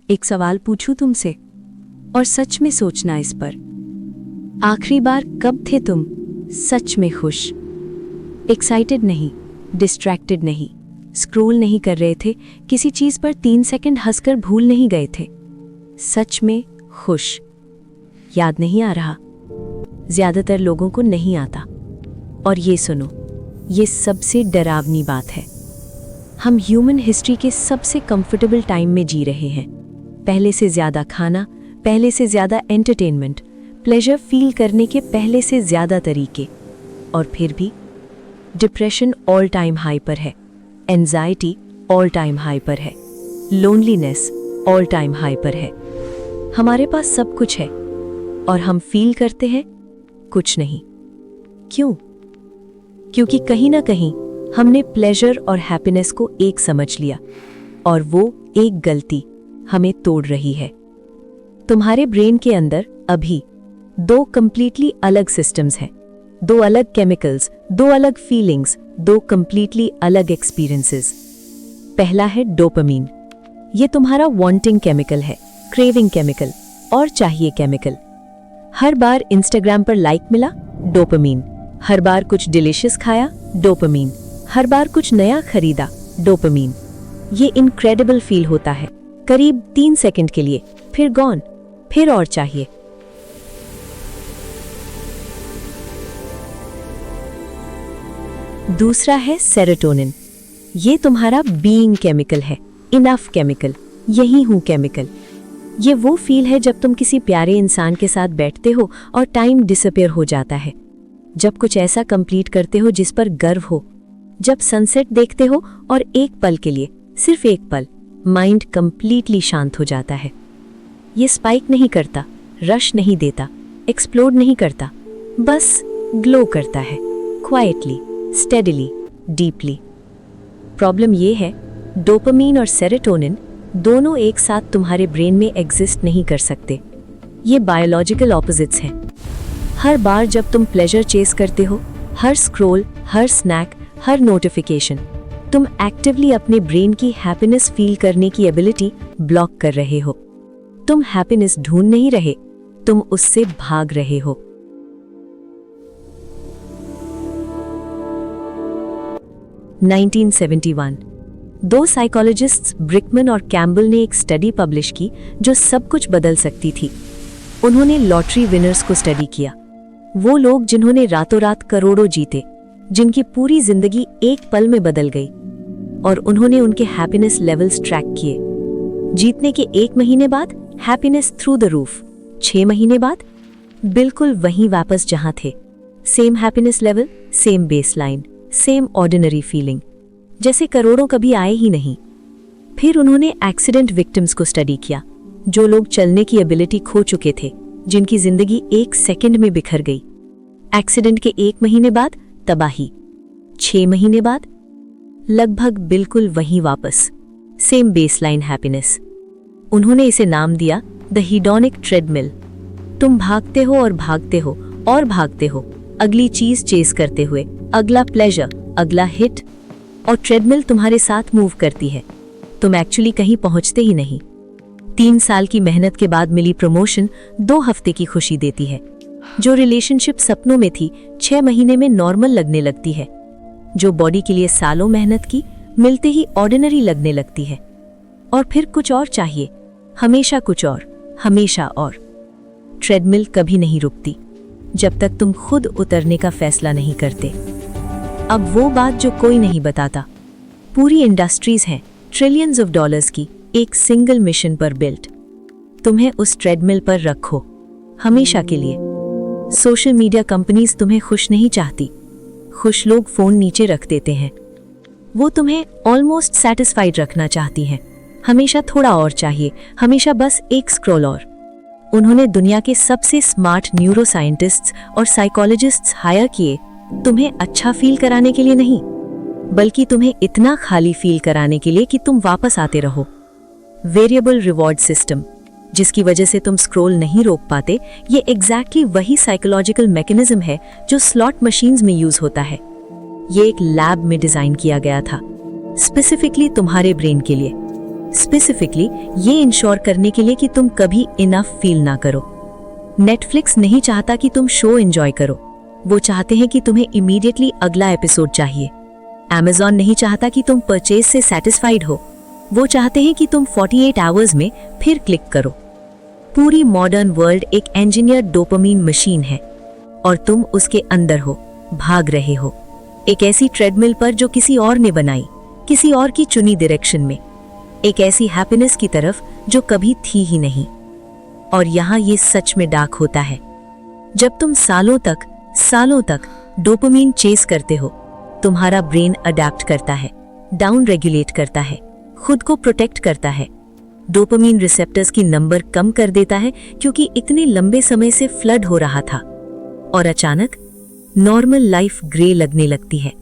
एक सवाल पूछूं तुमसे, और सच में सोचना इस पर। आखिरी बार कब थे तुम सच में खुश? एक्साइटेड नहीं, डिस्ट्रैक्टेड नहीं, स्क्रॉल नहीं कर रहे थे, किसी चीज पर 3 सेकंड हंसकर भूल नहीं गए थे। सच में खुश। याद नहीं आ रहा? ज्यादातर लोगों को नहीं आता। और ये सुनो, ये सबसे डरावनी बात है। हम ह्यूमन हिस्ट्री के सबसे कंफर्टेबल टाइम में जी रहे हैं। पहले से ज्यादा खाना, पहले से ज्यादा एंटरटेनमेंट, प्लेजर फील करने के पहले से ज्यादा तरीके। और फिर भी डिप्रेशन ऑल टाइम हाई पर है, एंजाइटी ऑल टाइम हाई पर है, लोनलीनेस ऑल टाइम हाई पर है। हमारे पास सब कुछ है और हम फील करते हैं कुछ नहीं। क्यों? क्योंकि कहीं ना कहीं हमने प्लेजर और हैप्पीनेस को एक समझ लिया, और वो एक गलती हमें तोड़ रही है। तुम्हारे ब्रेन के अंदर अभी 2 कंप्लीटली अलग सिस्टम्स हैं, 2 अलग केमिकल्स, 2 अलग फीलिंग्स, 2 कंप्लीटली अलग एक्सपीरियंसेस। पहला है डोपामीन। ये तुम्हारा वांटिंग केमिकल है, क्रेविंग केमिकल और चाहिए केमिकल। हर बार इंस्टाग्राम पर लाइक मिला, डोपामीन। हर बार कुछ डिलिशियस खाया, डोपामीन। हर बार कुछ नया खरीदा, डोपामीन। ये इनक्रेडिबल फील होता है, करीब 3 सेकंड के लिए, फिर गॉन, फिर और चाहिए। दूसरा है सेरोटोनिन। ये तुम्हारा बीइंग केमिकल है, इनफ केमिकल, यही हूं केमिकल। ये वो फील है जब तुम किसी प्यारे इंसान के साथ बैठते हो और टाइम डिसअपीयर हो जाता है, जब कुछ ऐसा कंप्लीट करते हो जिस पर गर्व हो, जब सनसेट देखते हो और एक पल के लिए, सिर्फ एक पल, माइंड कंप्लीटली शांत हो जाता है। ये स्पाइक नहीं करता, रश नहीं देता, एक्सप्लोड नहीं करता, बस ग्लो करता है, क्वाइटली, स्टेडिली, डीपली। प्रॉब्लम ये है, डोपामीन और सेरोटोनिन दोनों एक साथ तुम्हारे ब्रेन में एग्जिस्ट नहीं कर सकते। ये बायोलॉजिकल ऑपोजिट्स हैं। हर बार जब तुम प्लेजर चेस करते हो, हर स्क्रॉल, हर स्नैक, हर नोटिफिकेशन, तुम एक्टिवली अपने ब्रेन की हैप्पीनेस फील करने की एबिलिटी ब्लॉक कर रहे हो। तुम हैप्पीनेस ढूंढ नहीं रहे, तुम उससे भाग रहे हो। (1971) 2 साइकोलॉजिस्ट्स ब्रिकमन और कैम्बल ने एक स्टडी पब्लिश की जो सब कुछ बदल सकती थी। उन्होंने लॉटरी विनर्स को स्टडी किया, वो लोग जिन्होंने रातों रात करोड़ों जीते, जिनकी पूरी जिंदगी एक पल में बदल गई, और उन्होंने उनके हैप्पीनेस लेवल्स ट्रैक किए। जीतने के 1 महीने बाद हैप्पीनेस थ्रू द रूफ, 6 महीने बाद बिल्कुल वहीं वापस जहां थे। Same happiness level, same baseline, same ordinary feeling, जैसे करोड़ों कभी आए ही नहीं। फिर उन्होंने एक्सीडेंट विक्टिम्स को स्टडी किया, जो लोग चलने की एबिलिटी खो चुके थे, जिनकी जिंदगी 1 सेकंड में बिखर गई। एक्सीडेंट के 1 महीने बाद तबाही, 6 महीने बाद लगभग बिल्कुल वहीं वापस, सेम बेसलाइन हैप्पीनेस। उन्होंने इसे नाम दिया द हीडोनिक ट्रेडमिल। तुम भागते हो और भागते हो और भागते हो, अगली चीज चेस करते हुए, अगला प्लेजर, अगला हिट, और ट्रेडमिल तुम्हारे साथ मूव करती है। तुम एक्चुअली कहीं पहुंचते ही नहीं। 3 साल की मेहनत के बाद मिली प्रमोशन 2 हफ्ते की खुशी देती है। जो रिलेशनशिप सपनों में थी 6 महीने में नॉर्मल लगने लगती है। जो बॉडी के लिए सालों मेहनत की मिलते ही ऑर्डिनरी लगने लगती है। और फिर कुछ और चाहिए, हमेशा कुछ और, हमेशा और। ट्रेडमिल कभी नहीं रुकती जब तक तुम खुद उतरने का फैसला नहीं करते। अब वो बात जो कोई नहीं बताता, पूरी इंडस्ट्रीज हैं ट्रिलियंस ऑफ डॉलर्स की एक सिंगल मिशन पर बिल्ट। तुम्हें उस ट्रेडमिल पर रखो हमेशा के लिए। सोशल मीडिया कंपनीज तुम्हें खुश नहीं चाहती, खुश लोग फोन नीचे रख देते हैं। वो तुम्हें ऑलमोस्ट सेटिस्फाइड रखना चाहती हैं, हमेशा थोड़ा और चाहिए, हमेशा बस एक स्क्रॉल और। उन्होंने दुनिया के सबसे स्मार्ट न्यूरो साइंटिस्ट्स और साइकोलॉजिस्ट्स हायर किए, तुम्हें अच्छा फील कराने के लिए नहीं, बल्कि तुम्हें इतना खाली फील कराने के लिए कि तुम वापस आते रहो। वेरिएबल रिवॉर्ड सिस्टम, जिसकी वजह से तुम स्क्रॉल नहीं रोक पाते, ये एग्जैक्टली वही साइकोलॉजिकल मैकेनिज्म है जो स्लॉट मशीन्स में यूज होता है। ये एक लैब में डिजाइन किया गया था, स्पेसिफिकली तुम्हारे ब्रेन के लिए। स्पेसिफिकली ये इंश्योर करने के लिए कि तुम कभी इनफ फील ना करो। नेटफ्लिक्स नहीं चाहता कि तुम शो एंजॉय करो, वो चाहते हैं कि तुम्हें इमीडिएटली अगला एपिसोड चाहिए। Amazon नहीं चाहता कि तुम परचेज से सेटिस्फाइड हो, वो चाहते हैं कि तुम 48 आवर्स में फिर क्लिक करो। पूरी मॉडर्न वर्ल्ड एक इंजीनियर्ड डोपामीन मशीन है और तुम उसके अंदर हो, भाग रहे हो, एक ऐसी ट्रेडमिल पर जो किसी और ने बनाई, किसी और की चुनी डायरेक्शन में, एक ऐसी हैप्पीनेस की तरफ जो कभी थी ही नहीं। और यहाँ ये सच में डार्क होता है। जब तुम सालों तक डोपामीन चेस करते हो, तुम्हारा ब्रेन अडैप्ट करता है, डाउन रेगुलेट करता है, खुद को प्रोटेक्ट करता है, डोपामीन रिसेप्टर्स की नंबर कम कर देता है क्योंकि इतने लंबे समय से फ्लड हो रहा था। और अचानक नॉर्मल लाइफ ग्रे लगने लगती है।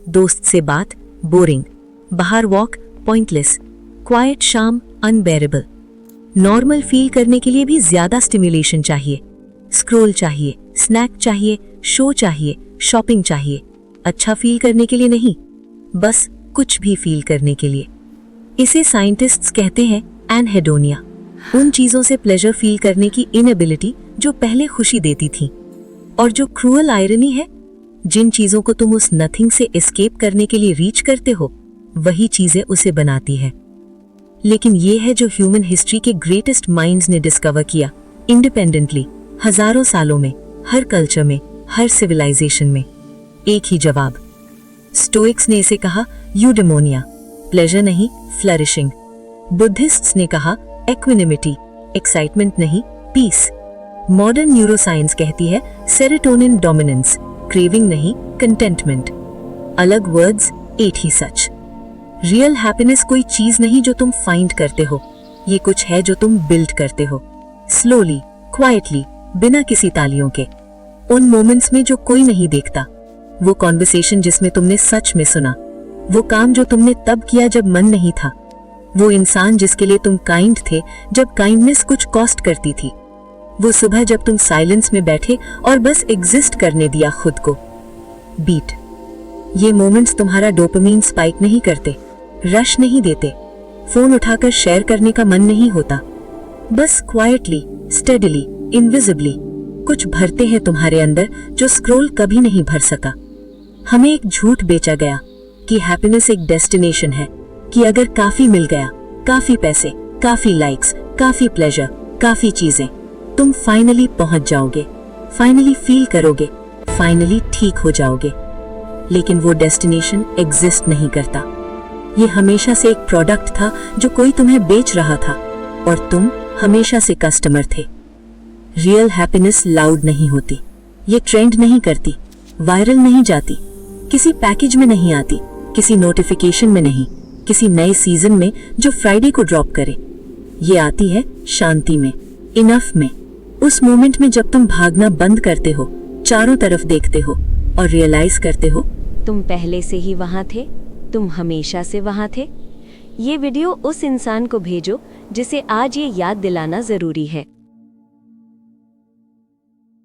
दोस्त से बात बोरिंग, बाहर वॉक पॉइंटलेस, क्वाइट शाम अनबेरेबल। नॉर्मल फील करने के लिए भी ज्यादा स्टिम्युलेशन चाहिए, स्क्रोल चाहिए, स्नैक चाहिए, शो चाहिए, शॉपिंग चाहिए। अच्छा फील करने के लिए नहीं, बस कुछ भी फील करने के लिए। इसे साइंटिस्ट्स कहते हैं एनहेडोनिया, उन चीजों से प्लेजर फील करने की इनएबिलिटी जो पहले खुशी देती थी। और जो क्रूअल आयरनी है, जिन चीजों को तुम उस नथिंग से एस्केप करने के लिए रीच करते हो, वही चीजें उसे बनाती है। लेकिन ये है जो ह्यूमन हिस्ट्री के ग्रेटेस्ट माइंड्स ने डिस्कवर किया इंडिपेंडेंटली, हजारों सालों में, हर कल्चर में, हर सिविलाइजेशन में। एक ही जवाब। स्टोइक्स ने इसे कहा यूडेमोनिया, प्लेजर नहीं फ्लरिशिंग। बुद्धिस्ट्स ने कहा एक्विनिमिटी, एक्साइटमेंट नहीं पीस। मॉडर्न न्यूरोसाइंस कहती है सेरोटोनिन डोमिनेंस, क्रेविंग नहीं कंटेंटमेंट। अलग वर्ड्स, एक ही सच। रियल हैप्पीनेस कोई चीज नहीं जो तुम फाइंड करते हो, ये कुछ है जो तुम बिल्ड करते हो, स्लोली, क्वाइटली, बिना किसी तालियों के। उन मोमेंट्स में जो कोई नहीं देखता, वो कॉन्वर्सेशन जिसमें तुमने सच में सुना, वो काम जो तुमने तब किया जब मन नहीं था, वो इंसान जिसके लिए तुम काइंड थे जब काइंडनेस कुछ कॉस्ट करती थी, वो सुबह जब तुम साइलेंस में बैठे और बस एग्जिस्ट करने दिया खुद को। बीट। ये मोमेंट्स तुम्हारा डोपामीन स्पाइक नहीं करते, रश नहीं देते, फोन उठाकर शेयर करने का मन नहीं होता, बस क्वाइटली, स्टेडिली, इनविजिबली कुछ भरते हैं तुम्हारे अंदर जो स्क्रॉल कभी नहीं भर सका। हमें एक झूठ बेचा गया कि हैप्पीनेस एक डेस्टिनेशन है, कि अगर काफी मिल गया, काफी पैसे, काफी लाइक्स, काफी प्लेजर, काफी चीजें, तुम फाइनली पहुंच जाओगे, फाइनली फील करोगे, फाइनली ठीक हो जाओगे। लेकिन वो डेस्टिनेशन एग्जिस्ट नहीं करता। ये हमेशा से एक प्रोडक्ट था जो कोई तुम्हें बेच रहा था और तुम हमेशा से कस्टमर थे। रियल हैप्पीनेस लाउड नहीं होती, ये ट्रेंड नहीं करती, वायरल नहीं जाती, किसी पैकेज में नहीं आती, किसी नोटिफिकेशन में नहीं, किसी नए सीजन में जो फ्राइडे को ड्रॉप करे। ये आती है शांति में, इनफ में, उस मोमेंट में जब तुम भागना बंद करते हो, चारों तरफ देखते हो और रियलाइज करते हो तुम पहले से ही वहां थे, तुम हमेशा से वहां थे। ये वीडियो उस इंसान को भेजो जिसे आज ये याद दिलाना जरूरी है।